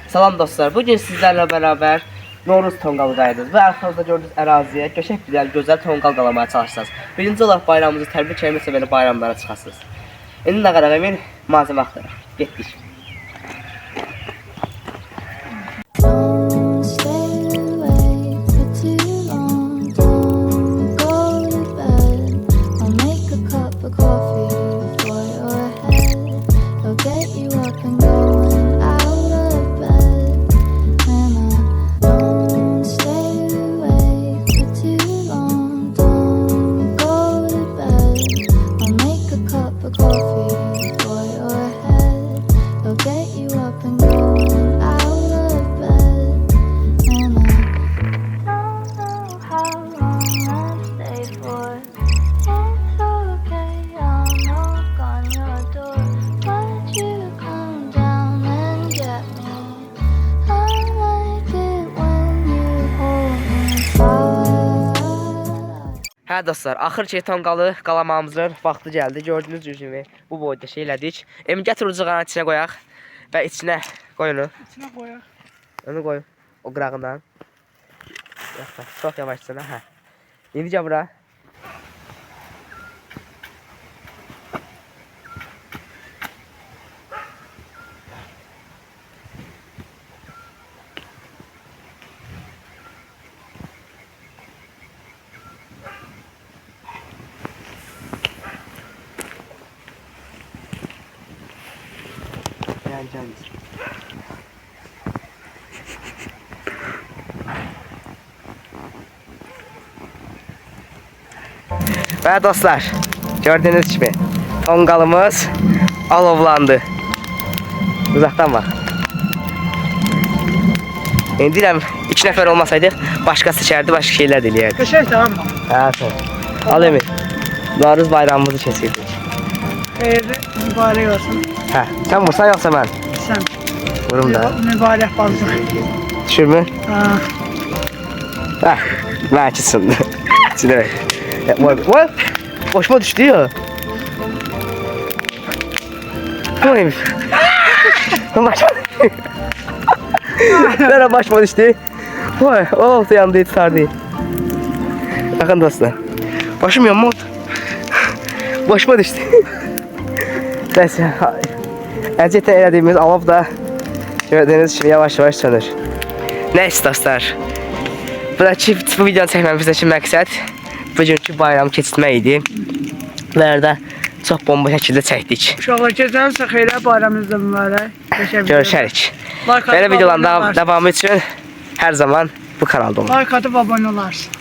Salam dostlar, bugün sizlerle beraber Novruz tonqalıdayız ve arxamızda gördüyünüz əraziyə gözəl tonqal qalamaya çalışacağız. Birinci olaraq bayramımızı təbrik etməklə belə bayramlara çıxasınız. İndi nə qədər emin malzemə axtaraq. Getdik. Hə dostlar, axır ki tonqalı qalamağımızın vaxtı gəldi. Gördüyünüz kimi bu boyda şey elədik. Emin gətir ucağının içinə qoyaq və içinə qoy onu. İçinə qoyaq. Onu qoy o qırağından. Çox yavaşcana, hə. İndi gəl bura. Gel. Ve dostlar, gördüğünüz gibi tonqalımız alovlandı. Uzaqdan bax. İndi deyirəm 2 nəfər olmasaydı başqası içərdi, başqa şeylər də eləyərdi. Qəşəng tamam. Hə, tamam. Al Emin. Novruz bayramımızı keçirdik. Xeyirli, mübarək olsun. Hə, sən vursan yoxsa mən? Sən. Vurum da. Mübarək balcıq. Düşürmü? Ha. Hə, mənki sındı. İçinə vay. Boşuma düşdü ya. Neymiş? Başıma düşdü. Nere başıma düşdü? Vay, o oldu yandı, tutardı. Bakın dostlar. Başım yanmadı. Başıma düşdü. Neyse. Əziyyətlə elədiyimiz alov da gördüyünüz kimi yavaş-yavaş sönür. Neyse dostlar. Bu videonu çəkməmizdə məqsəd bugünkü bayramı keçirmək idi. Bunları çox bomba şəkildə çəkdik. Uşaqlar keçənsə xeyrə bayramınızda mübarək. Görüşərik. Belə videoların davamı üçün hər zaman bu kanalda olun. Like atıb abunə olarsın.